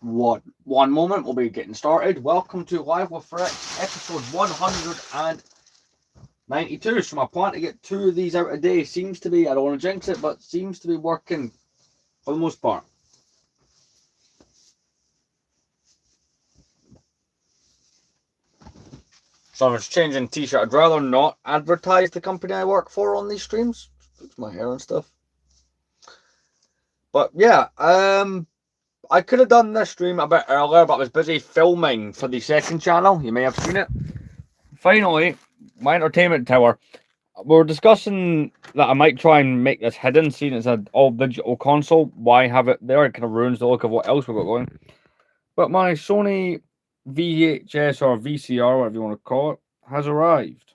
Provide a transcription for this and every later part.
One moment, we'll be getting started. Welcome to Live with Rex, episode 192. So my plan to get 2 of these out a day seems to be, I don't want to jinx it, but seems to be working for the most part. So I'm just changing t-shirt. I'd rather not advertise the company I work for on these streams. Fix my hair and stuff. But yeah, I could have done this stream a bit earlier, but I was busy filming for the second channel. You may have seen it. Finally, my entertainment tower. We were discussing that I might try and make this hidden, seeing it's an all digital console. Why have it there? It kind of ruins the look of what else we've got going. But my Sony VHS or VCR, whatever you want to call it, has arrived.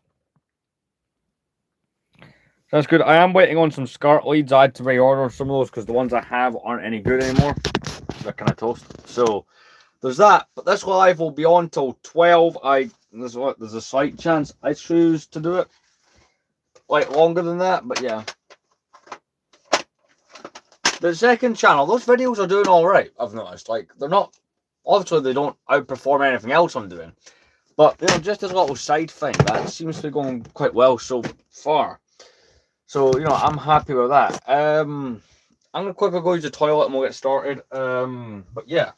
That's good. I am waiting on some SCART leads. I had to reorder some of those because the ones I have aren't any good anymore. They're kind of toast. So there's that. But this live will be on till 12. There's a slight chance I choose to do it like longer than that, but yeah. The second channel, those videos are doing all right. I've noticed. Like they're not. Obviously, they don't outperform anything else I'm doing, but just as a little side thing that seems to be going quite well so far. So I'm happy with that. I'm gonna quickly go use the toilet and we'll get started. But yeah,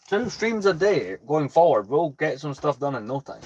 2 streams a day going forward. We'll get some stuff done in no time.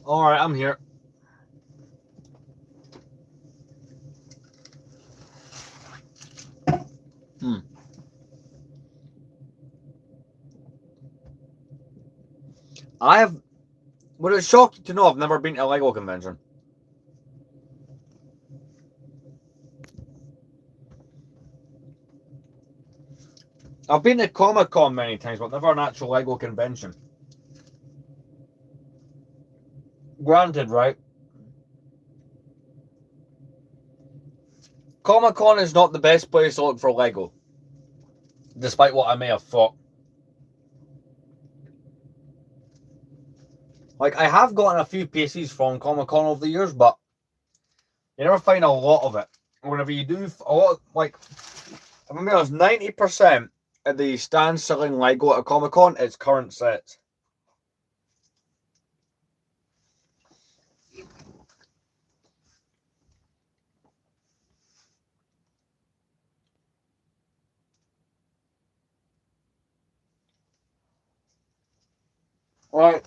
All right, I'm here. Would it shock you to know I've never been to a Lego convention? I've been to Comic Con many times, but never an actual Lego convention. Granted, right? Comic-Con is not the best place to look for Lego, despite what I may have thought. Like, I have gotten a few pieces from Comic-Con over the years, but you never find a lot of it. Whenever you do, a lot, like, I remember it was 90% of the stands selling Lego at a Comic-Con, it's current sets. Right.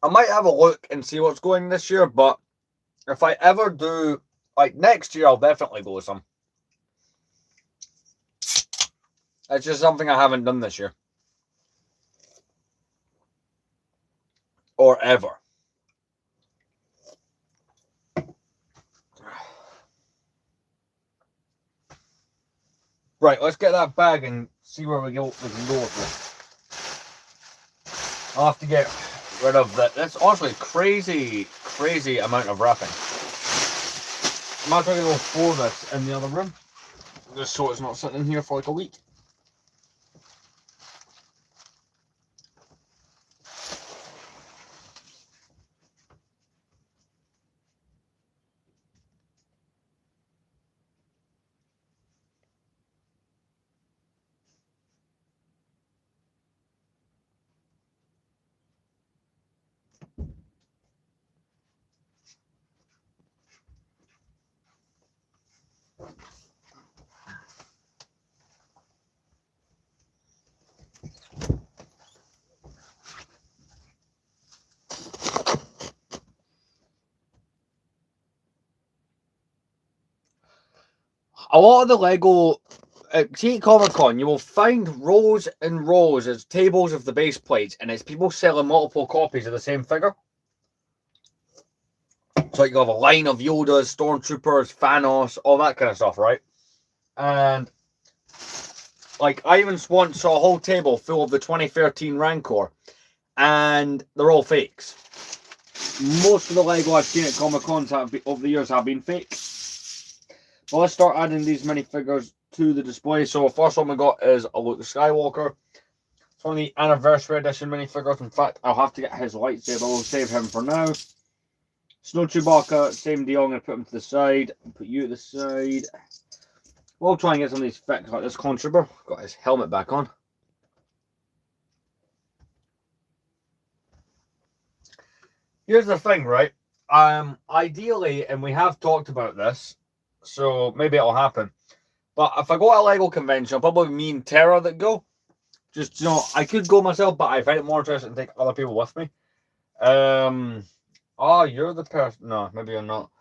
I might have a look and see what's going this year, but if I ever do, like next year, I'll definitely go with some. It's just something I haven't done this year. Or ever. Right, let's get that bag and see where we can go with it. I'll have to get rid of that. That's honestly crazy amount of wrapping. I might try to go for this in the other room, just so it's not sitting in here for like a week. A lot of the Lego at Comic-Con, you will find rows and rows as tables of the base plates, and it's people selling multiple copies of the same figure. So you have a line of Yodas, Stormtroopers, Thanos, all that kind of stuff, right? And like I even once saw a whole table full of the 2013 Rancor, and they're all fakes. Most of the Lego I've seen at Comic-Cons over the years have been fake. Well, let's start adding these minifigures to the display. So the first one we got is a Luke Skywalker. It's one of the anniversary edition minifigures. In fact, I'll have to get his lightsaber. We'll save him for now. Snow Chewbacca, same deal. I'm going to put him to the side. Put you at the side. We'll try and get some of these fixed, like this Controoper. Got his helmet back on. Here's the thing, right? Ideally, and we have talked about this, so maybe it'll happen. But if I go to a Lego convention, it'll probably me and Tara that go. Just, I could go myself, but I find it more interesting to take other people with me. Oh, you're the person. No, maybe you're not.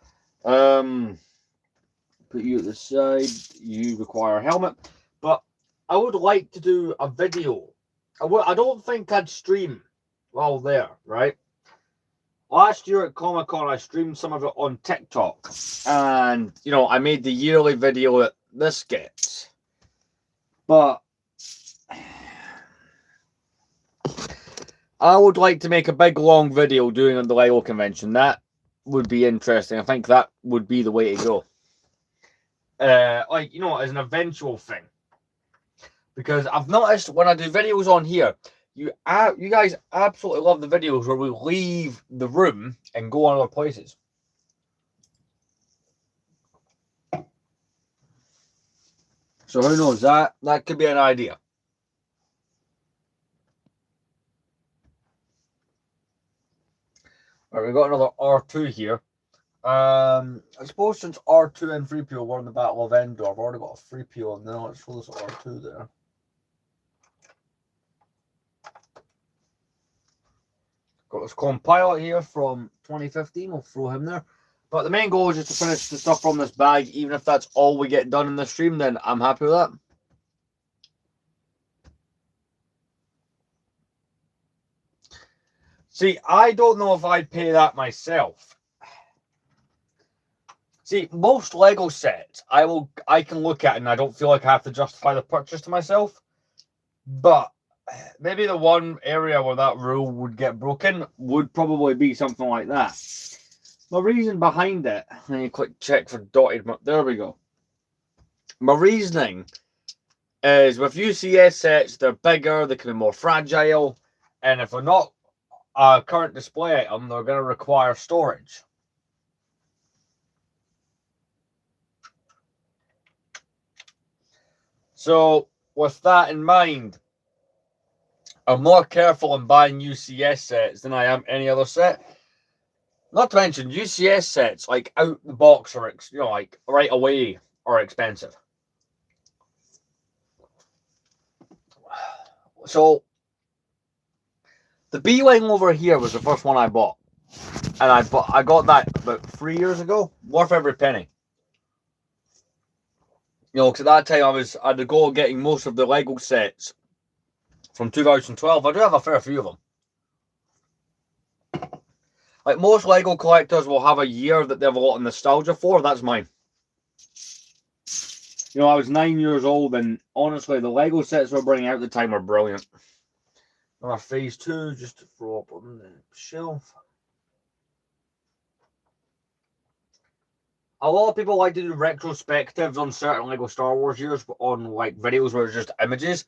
Put you at the side. You require a helmet. But I would like to do a video. I don't think I'd stream while there, right? Last year at Comic-Con, I streamed some of it on TikTok. And, I made the yearly video that this gets. But I would like to make a big, long video doing the Lego convention. That would be interesting. I think that would be the way to go. As an eventual thing. Because I've noticed when I do videos on here, you guys absolutely love the videos where we leave the room and go on other places. So who knows, that could be an idea. All right, we've got another R2 here. I suppose since R2 and 3PO were in the Battle of Endor, I've already got a 3PO on there. Let's throw this R2 there. Got this Compilot here from 2015. We'll throw him there. But the main goal is just to finish the stuff from this bag. Even if that's all we get done in the stream, then I'm happy with that. See, I don't know if I'd pay that myself. See, most Lego sets, I can look at it and I don't feel like I have to justify the purchase to myself. But maybe the one area where that rule would get broken would probably be something like that. My reason behind it, and you click check for dotted, there we go. My reasoning is with UCS sets, they're bigger, they can be more fragile, and if they're not a current display item, they're going to require storage. So, with that in mind, I'm more careful in buying UCS sets than I am any other set. Not to mention, UCS sets, like out the box, are like right away, are expensive. So, the B-Wing over here was the first one I bought. And I got that about 3 years ago. Worth every penny. You know, because at that time I had to go getting most of the Lego sets from 2012. I do have a fair few of them. Like most Lego collectors will have a year that they have a lot of nostalgia for. That's mine. You know, I was 9 years old, and honestly, the Lego sets we're bringing out at the time are brilliant. Our phase 2, just to throw up on the shelf. A lot of people like to do retrospectives on certain Lego Star Wars years on like videos where it's just images.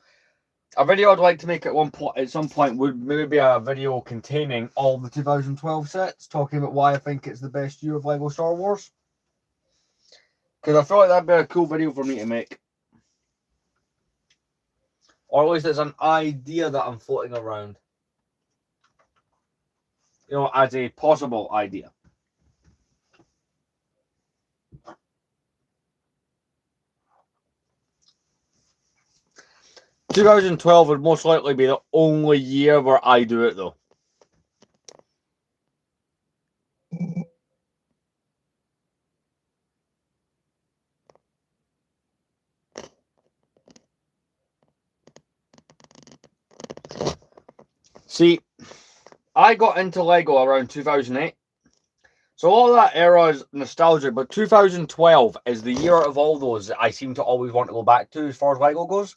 A video I'd like to make at some point would maybe be a video containing all the 2012 sets, talking about why I think it's the best year of Lego Star Wars. Because I feel like that'd be a cool video for me to make. Or at least it's an idea that I'm floating around. You know, as a possible idea. "2012 would most likely be the only year where I do it, though. See, I got into Lego around 2008. So all that era is nostalgic, but 2012 is the year of all those that I seem to always want to go back to as far as Lego goes.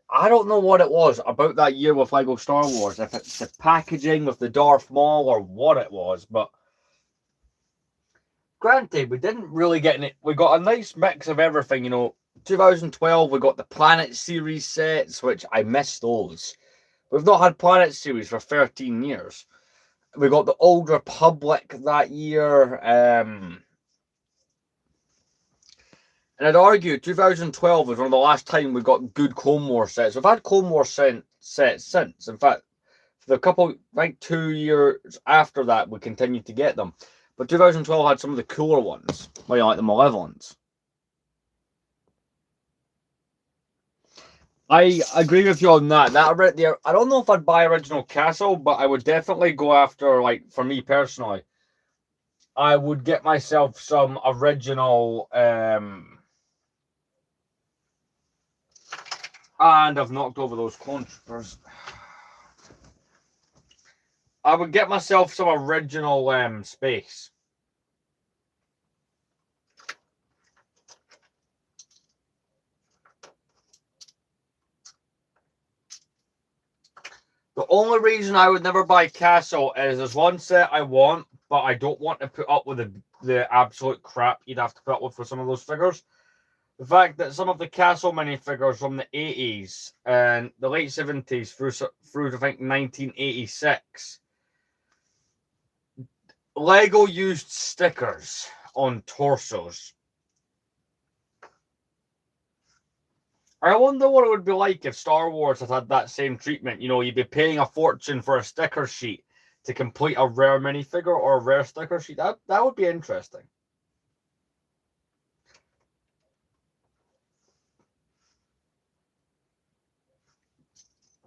I don't know what it was about that year with Lego Star Wars, if it's the packaging with the Darth Maul or what it was, but granted, we didn't really get it. We got a nice mix of everything, you know. 2012, we got the Planet Series sets, which I missed those. We've not had Planet Series for 13 years. We got the Old Republic that year. And I'd argue 2012 was one of the last time we got good Clone Wars sets. We've had Clone Wars sets since. In fact, for the couple, like 2 years after that, we continued to get them. But 2012 had some of the cooler ones, like the Malevolents. I agree with you on that. I don't know if I'd buy Original Castle, but I would definitely go after, like, for me personally, I would get myself some original, and I've knocked over those clone troopers. I would get myself some original space. The only reason I would never buy Castle is there's one set I want, but I don't want to put up with the absolute crap you'd have to put up with for some of those figures. The fact that some of the Castle minifigures from the 80s and the late 70s through to, I think, 1986, Lego used stickers on torsos. I wonder what it would be like if Star Wars had that same treatment. You know, you'd be paying a fortune for a sticker sheet to complete a rare minifigure or a rare sticker sheet. That would be interesting.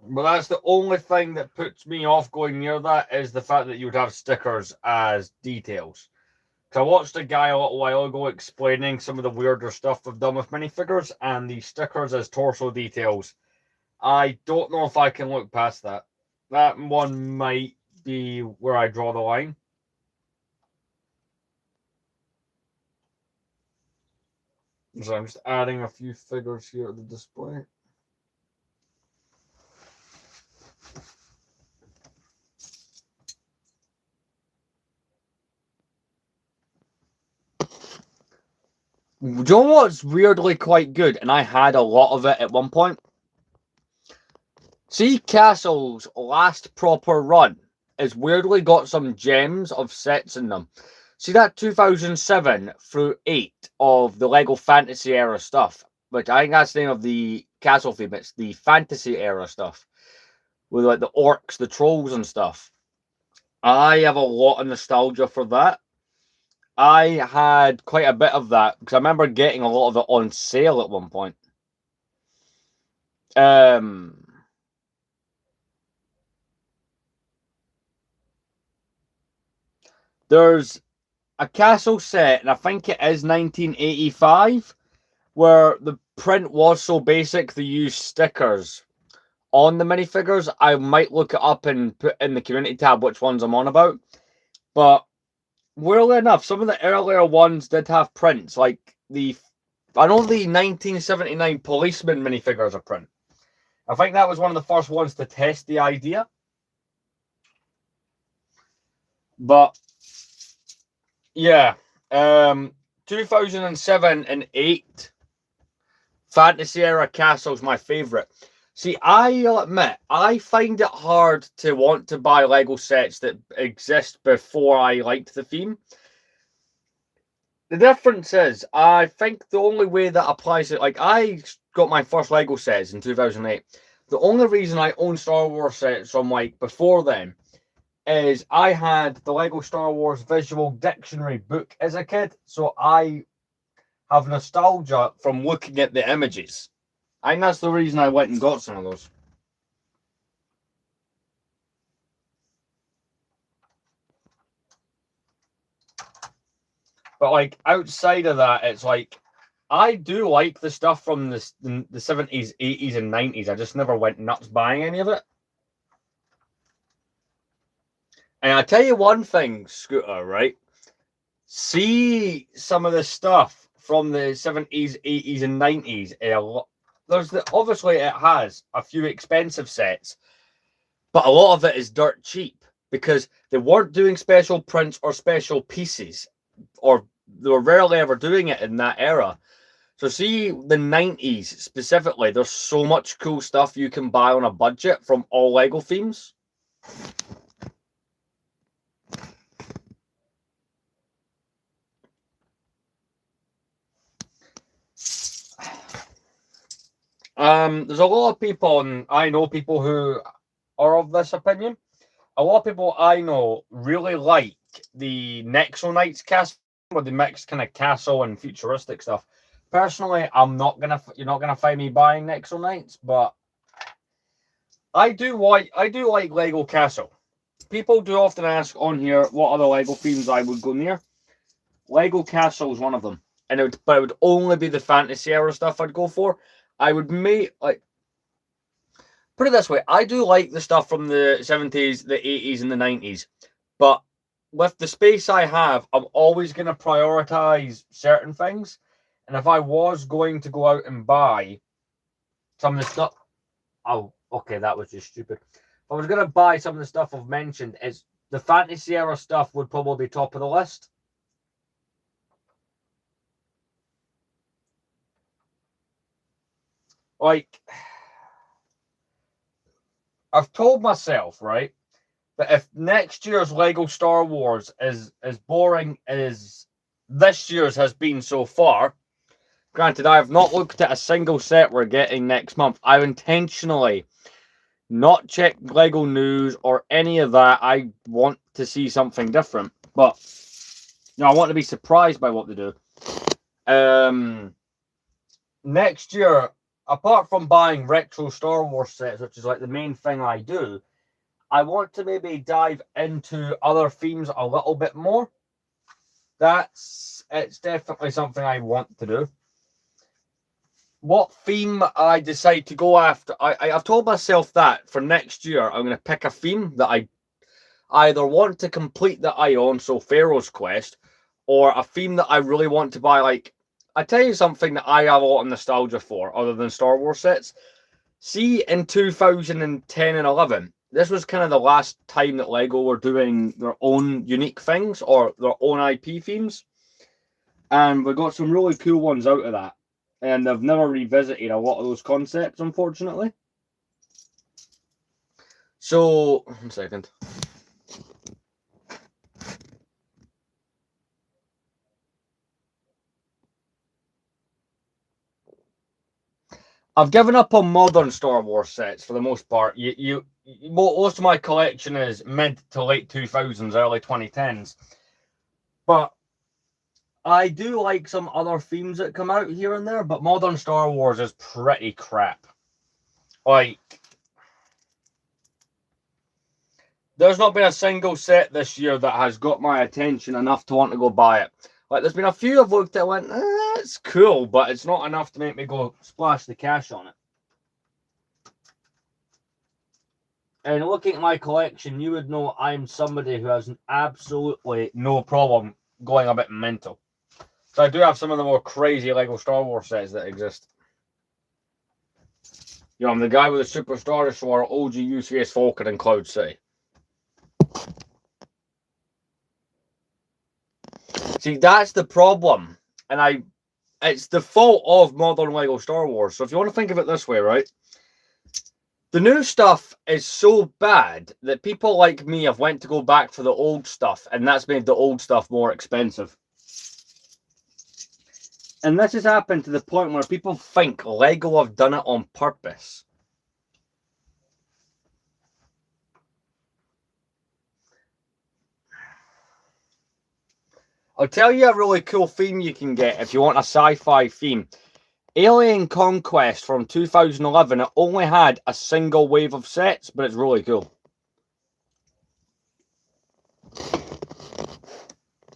But that's the only thing that puts me off going near that, is the fact that you would have stickers as details. Because I watched a guy a little while ago explaining some of the weirder stuff we've done with minifigures, and the stickers as torso details. I don't know if I can look past that. That one might be where I draw the line. So I'm just adding a few figures here to the display. Do you know what's weirdly quite good? And I had a lot of it at one point. See, Castle's last proper run is weirdly got some gems of sets in them. See that 2007 through 8 of the Lego Fantasy era stuff, which I think that's the name of the Castle theme. It's the Fantasy era stuff with like the orcs, the trolls, and stuff. I have a lot of nostalgia for that. I had quite a bit of that because I remember getting a lot of it on sale at one point. There's a castle set, and I think it is 1985, where the print was so basic they used stickers on the minifigures. I might look it up and put in the community tab which ones I'm on about. But weirdly enough, some of the earlier ones did have prints, like I know the 1979 policeman minifigures are print. I think that was one of the first ones to test the idea. But yeah, 2007 and 8 Fantasy Era Castle's my favorite. See, I'll admit, I find it hard to want to buy Lego sets that exist before I liked the theme. The difference is, I think the only way that applies it, like I got my first Lego sets in 2008. The only reason I own Star Wars sets from like before then is I had the Lego Star Wars Visual Dictionary book as a kid, so I have nostalgia from looking at the images. I think that's the reason I went and got some of those. But like outside of that, it's like I do like the stuff from the 70s, 80s, and 90s. I just never went nuts buying any of it. And I tell you one thing, Scooter, right? See some of the stuff from the 70s, 80s, and 90s. Obviously it has a few expensive sets, but a lot of it is dirt cheap because they weren't doing special prints or special pieces, or they were rarely ever doing it in that era. So see the 90s specifically, there's so much cool stuff you can buy on a budget from all Lego themes. There's a lot of people, and I know people who are of this opinion. A lot of people I know really like the Nexo Knights castle, with the mixed kind of castle and futuristic stuff. Personally, you're not gonna find me buying Nexo Knights, but I do like Lego Castle. People do often ask on here what other Lego themes I would go near. Lego Castle is one of them, and it would only be the fantasy era stuff I'd go for. I would put it this way, I do like the stuff from the 70s, the 80s, and the 90s, but with the space I have, I'm always going to prioritize certain things. And if I was going to go out and buy some of the stuff, oh, okay, that was just stupid. If I was going to buy some of the stuff I've mentioned, is the fantasy era stuff would probably be top of the list. Like, I've told myself, right, that if next year's Lego Star Wars is as boring as this year's has been so far, granted, I have not looked at a single set we're getting next month. I've intentionally not checked Lego news or any of that. I want to see something different, but I want to be surprised by what they do. Next year, apart from buying retro Star Wars sets, which is like the main thing I do, I want to maybe dive into other themes a little bit more. It's definitely something I want to do. What theme I decide to go after, I've told myself that for next year, I'm going to pick a theme that I either want to complete that I own, so Pharaoh's Quest, or a theme that I really want to buy. Like, I tell you something that I have a lot of nostalgia for, other than Star Wars sets. See, in 2010 and 11, this was kind of the last time that Lego were doing their own unique things or their own IP themes. And we got some really cool ones out of that. And they've never revisited a lot of those concepts, unfortunately. So, 1 second. I've given up on modern Star Wars sets for the most part. Most of my collection is mid to late 2000s, early 2010s. But I do like some other themes that come out here and there, but modern Star Wars is pretty crap. Like, there's not been a single set this year that has got my attention enough to want to go buy it. Like, there's been a few I've looked at and went, it's cool, but it's not enough to make me go splash the cash on it. And looking at my collection, you would know I'm somebody who has absolutely no problem going a bit mental. So I do have some of the more crazy Lego Star Wars sets that exist. You know, I'm the guy with the Super Star Destroyer, OG UCS Falcon, and Cloud City. See, that's the problem. And it's the fault of modern Lego Star Wars. So if you want to think of it this way, right? The new stuff is so bad that people like me have went to go back for the old stuff, and that's made the old stuff more expensive. And this has happened to the point where people think Lego have done it on purpose. I'll tell you a really cool theme you can get if you want a sci-fi theme. Alien Conquest from 2011, it only had a single wave of sets, but it's really cool.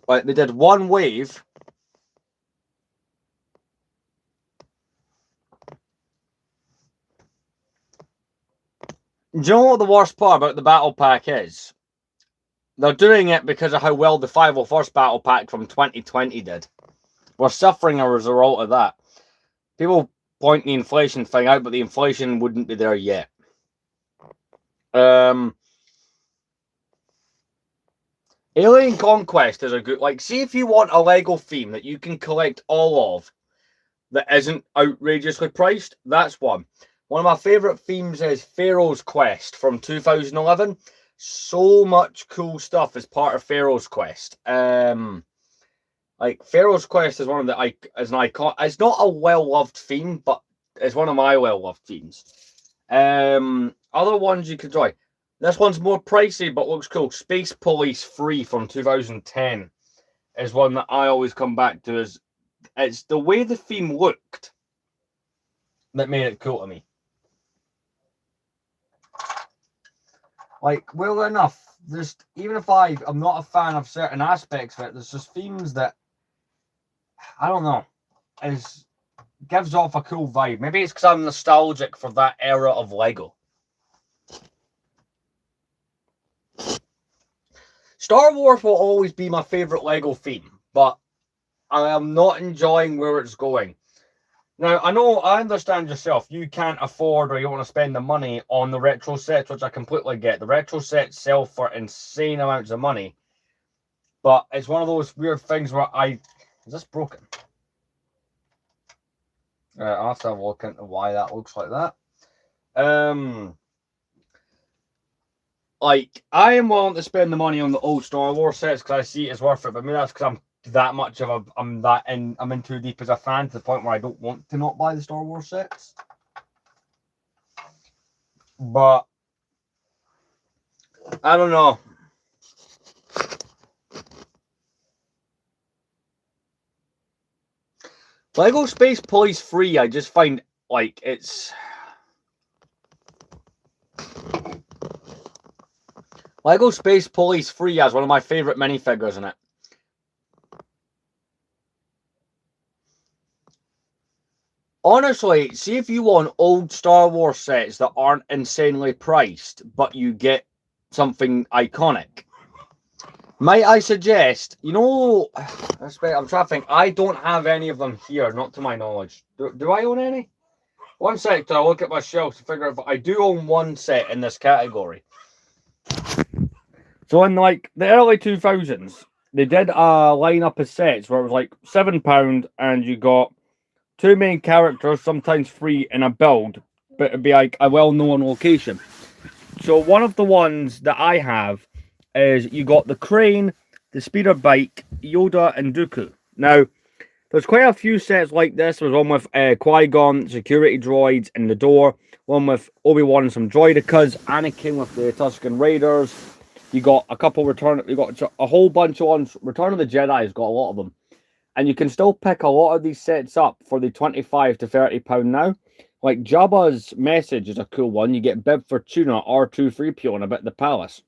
Like, they did one wave. Do you know what the worst part about the battle pack is? They're doing it because of how well the 501st battle pack from 2020 did. We're suffering as a result of that. People point the inflation thing out, but the inflation wouldn't be there yet. Alien Conquest is a good... Like, see if you want a Lego theme that you can collect all of that isn't outrageously priced, that's one. One of my favourite themes is Pharaoh's Quest from 2011. So much cool stuff as part of Pharaoh's Quest. Like, Pharaoh's Quest is one of the is an icon. It's not a well-loved theme, but it's one of my well-loved themes. Other ones you could try. This one's more pricey, but looks cool. Space Police 3 from 2010 is one that I always come back to. It's the way the theme looked that made it cool to me. Like, well enough, just even if I'm not a fan of certain aspects of it, there's just themes that, I don't know, gives off a cool vibe. Maybe it's because I'm nostalgic for that era of Lego. Star Wars will always be my favourite Lego theme, but I am not enjoying where it's going. Now, I understand yourself. You can't afford or you don't want to spend the money on the retro sets, which I completely get. The retro sets sell for insane amounts of money. But it's one of those weird things where is this broken? I'll have to have a look into why that looks like that. Like, I am willing to spend the money on the old Star Wars sets because I see it's worth it. But maybe that's because I'm that much of I'm in too deep as a fan to the point where I don't want to not buy the Star Wars sets. But I don't know. Lego Space Police 3, I just find like it's Lego Space Police 3 has one of my favorite minifigures in it. Honestly, see if you want old Star Wars sets that aren't insanely priced, but you get something iconic. Might I suggest, you know, I'm trying to think, I don't have any of them here, not to my knowledge. Do I own any? One sec till I look at my shelf to figure out if I do own one set in this category. So in like the early 2000s, they did a lineup of sets where it was like £7 and you got two main characters, sometimes free in a build, but it'd be like a well-known location. So one of the ones that I have is you got the Crane, the Speeder Bike, Yoda, and Dooku. Now, there's quite a few sets like this. There's one with Qui-Gon, security droids, and the door. One with Obi-Wan and some droidicas. Anakin with the Tusken Raiders. You got a couple You got a whole bunch of ones. Return of the Jedi's got a lot of them, and you can still pick a lot of these sets up for the £25 to £30 now. Like Jabba's message is a cool one. You get Bib Fortuna, R2-3PO, and a bit of the palace.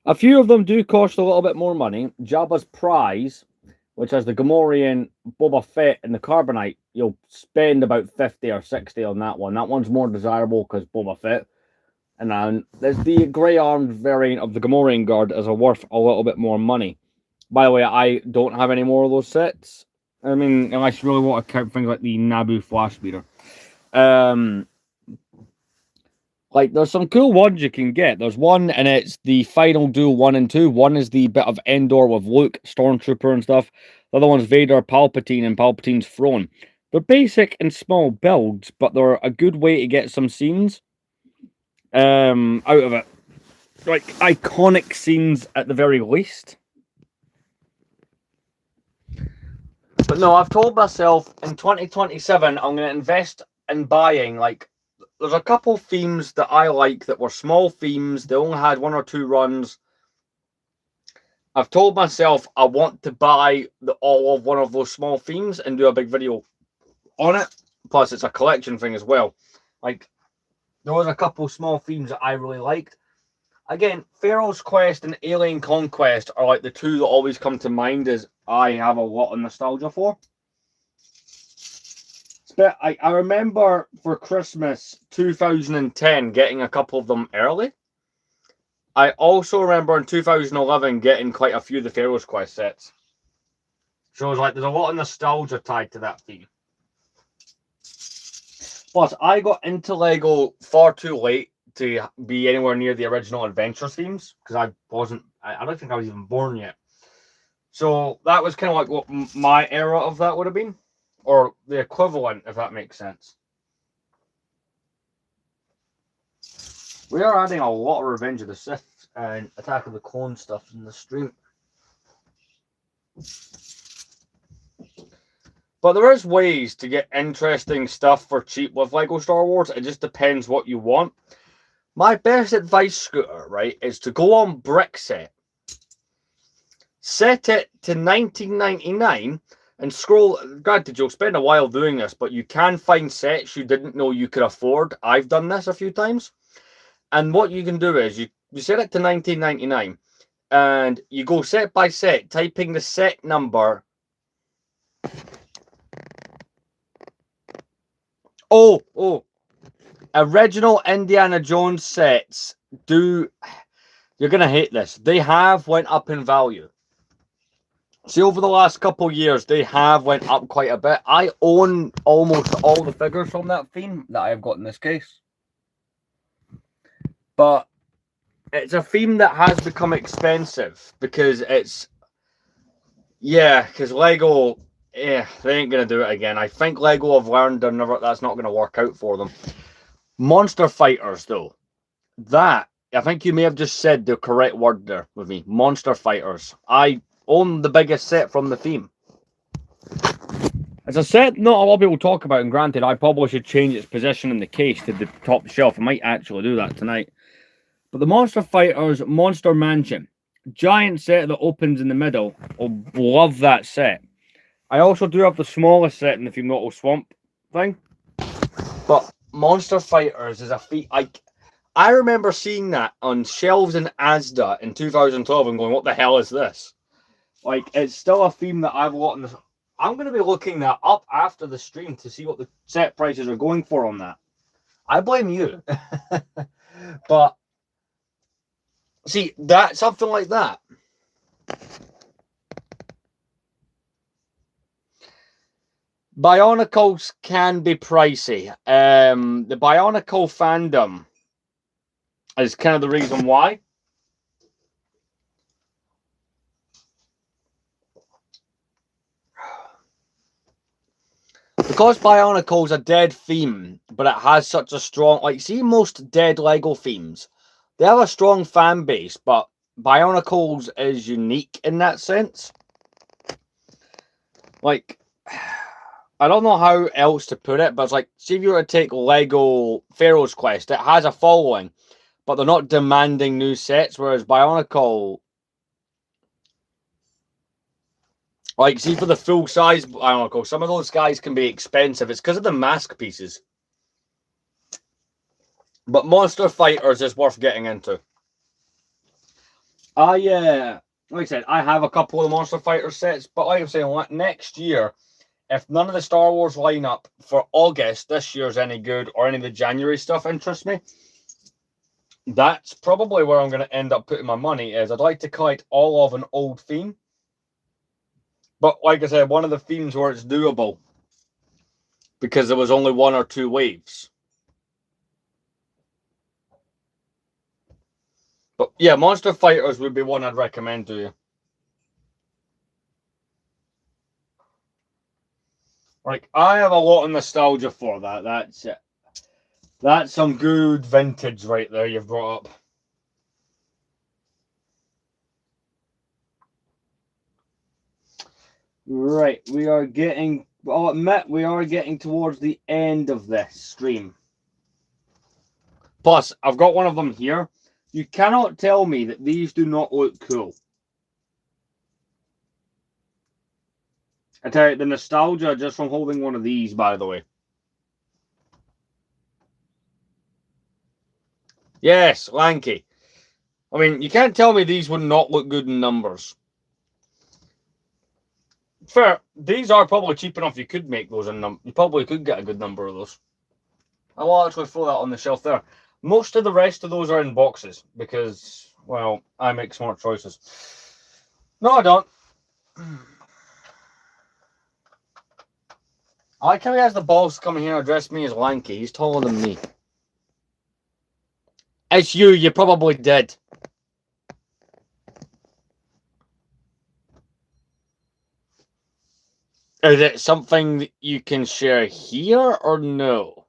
A few of them do cost a little bit more money. Jabba's prize, which has the Gamorrean, Boba Fett, and the Carbonite, you'll spend about 50 or 60 on that one. That one's more desirable because Boba Fett. And then there's the grey armed variant of the Gamorrean Guard as a worth a little bit more money. By the way, I don't have any more of those sets. I mean, unless you really want to count things like the Naboo Flash Speeder. Like, there's some cool ones you can get. There's one, and it's the Final Duel 1 and 2. One is the bit of Endor with Luke, Stormtrooper and stuff. The other one's Vader, Palpatine, and Palpatine's throne. They're basic and small builds, but they're a good way to get some scenes out of it. Like, iconic scenes at the very least. But no, I've told myself in 2027, I'm going to invest in buying, like, there's a couple themes that I like that were small themes. They only had 1 or 2 runs. I've told myself I want to buy all of one of those small themes and do a big video on it. Plus, it's a collection thing as well. Like, there was a couple small themes that I really liked. Again, Pharaoh's Quest and Alien Conquest are like the two that always come to mind as I have a lot of nostalgia for. But I remember for Christmas 2010 getting a couple of them early. I also remember in 2011 getting quite a few of the Pharaoh's Quest sets. So it was like there's a lot of nostalgia tied to that theme. Plus, I got into Lego far too late to be anywhere near the original adventure themes because I don't think I was even born yet. So that was kind of like what my era of that would have been. Or the equivalent, if that makes sense. We are adding a lot of Revenge of the Sith and Attack of the Clones stuff in the stream. But there is ways to get interesting stuff for cheap with Lego Star Wars. It just depends what you want. My best advice, Scooter, right, is to go on Brickset. Set it to 1999 and scroll. Granted, you'll spend a while doing this, but you can find sets you didn't know you could afford. I've done this a few times. And what you can do is you set it to 1999 and you go set by set, typing the set number. Oh. Original Indiana Jones sets you're going to hate this. They have went up in value. See, over the last couple of years, they have went up quite a bit. I own almost all the figures from that theme that I've got in this case. But it's a theme that has become expensive because because Lego, they ain't going to do it again. I think Lego have learned that's not going to work out for them. Monster Fighters, though, I think you may have just said the correct word there with me. Monster Fighters. I own the biggest set from the theme. It's a set not a lot of people talk about, and granted, I probably should change its position in the case to the top shelf. I might actually do that tonight. But the Monster Fighters Monster Mansion. Giant set that opens in the middle. I'll love that set. I also do have the smallest set in the theme, Little Swamp thing. But Monster Fighters is a feat. I remember seeing that on shelves in Asda in 2012 and going, what the hell is this? Like, it's still a theme that I've got in this. I'm going to be looking that up after the stream to see what the set prices are going for on that. I blame you. But, see, something like that. Bionicles can be pricey. The Bionicle fandom is kind of the reason why. because Bionicle's a dead theme, but it has such a strong, like, see most dead Lego themes, they have a strong fan base, but Bionicle's is unique in that sense. Like, I don't know how else to put it, but it's like, see if you were to take Lego Pharaoh's Quest, it has a following, but they're not demanding new sets, whereas Bionicle, like, see for the full-size Bionicle, some of those guys can be expensive. It's because of the mask pieces. But Monster Fighters is worth getting into. Like I said, I have a couple of Monster Fighter sets, but like I'm saying, next year, if none of the Star Wars lineup for August this year is any good, or any of the January stuff interests me, that's probably where I'm going to end up putting my money. Is I'd like to collect all of an old theme, but like I said, one of the themes where it's doable, because there was only 1 or 2 waves. But yeah, Monster Fighters would be one I'd recommend to you. Like, I have a lot of nostalgia for that. That's it. That's some good vintage right there you've brought up. Right, I'll admit, we are getting towards the end of this stream. Plus, I've got one of them here. You cannot tell me that these do not look cool. I tell you, the nostalgia just from holding one of these, by the way. Yes, Lanky. I mean, you can't tell me these would not look good in numbers. Fair, these are probably cheap enough you could make those in numbers. You probably could get a good number of those. I will actually throw that on the shelf there. Most of the rest of those are in boxes because, well, I make smart choices. No, I don't. I like how he has the balls to come in here and address me as Lanky. He's taller than me. It's you. You probably did. Is it something that you can share here or no?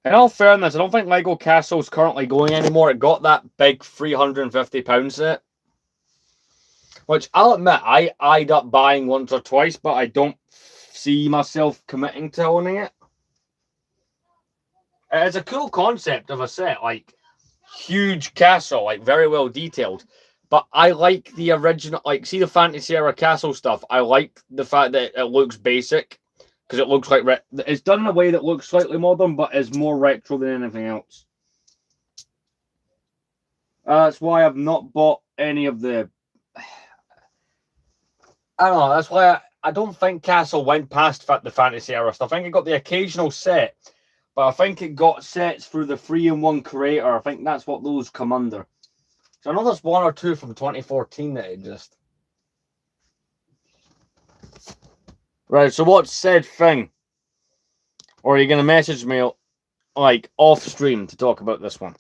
In all fairness, I don't think Lego Castle's currently going anymore. It got that big £350 set. Which I'll admit, I eyed up buying once or twice, but I don't see myself committing to owning it. It's a cool concept of a set, like huge castle, like very well detailed. But I like the original, like, see the Fantasy Era castle stuff. I like the fact that it looks basic. Because it looks like it's done in a way that looks slightly modern, but is more retro than anything else. That's why I've not bought any of the. I don't know. That's why I don't think Castle went past the Fantasy Era stuff. I think it got the occasional set, but I think it got sets through the 3-in-1 creator. I think that's what those come under. So I know there's 1 or 2 from 2014 that exist. Right, so what's said thing? Or are you going to message me, like, off stream to talk about this one?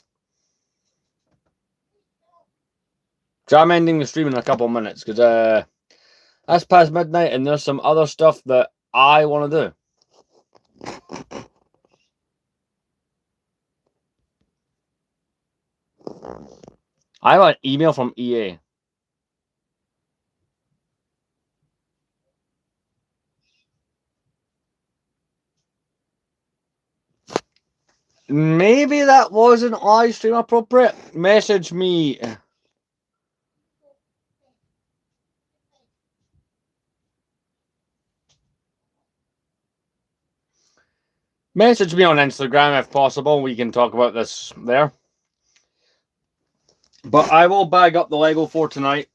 So I'm ending the stream in a couple of minutes, because that's past midnight, and there's some other stuff that I want to do. I have an email from EA. Maybe that wasn't live stream appropriate. Message me. Message me on Instagram if possible. We can talk about this there. But I will bag up the Lego for tonight.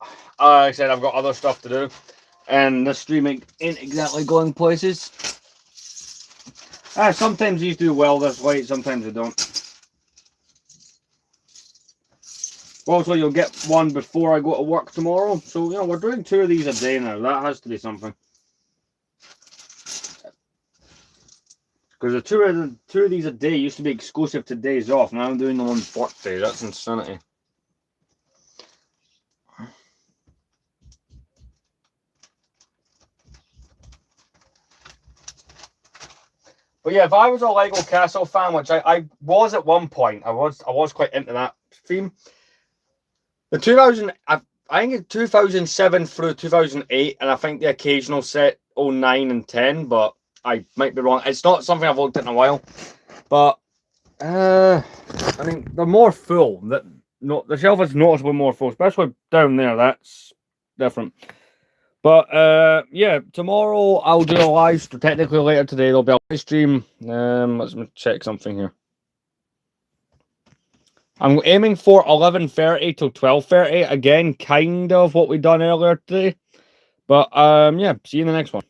Like I said, I've got other stuff to do. And the streaming ain't exactly going places. Sometimes these do well this late, sometimes they don't. Also, you'll get one before I go to work tomorrow. So, you know, we're doing 2 of these a day now. That has to be something. Because the two of these a day used to be exclusive to days off. Now I'm doing them on work days. That's insanity. But yeah, if I was a Lego Castle fan, which I was at one point, I was quite into that theme. The 2000, I think it's 2007 through 2008, and I think the occasional set 09 and 10, but I might be wrong. It's not something I've looked at in a while. But I mean, they're more full. The shelf is noticeably more full, especially down there. That's different. But yeah, tomorrow I'll do a live stream. Technically later today there'll be a live stream. Let's check something here. I'm aiming for 11:30 till 12:30. Again, kind of what we done earlier today. But yeah, see you in the next one.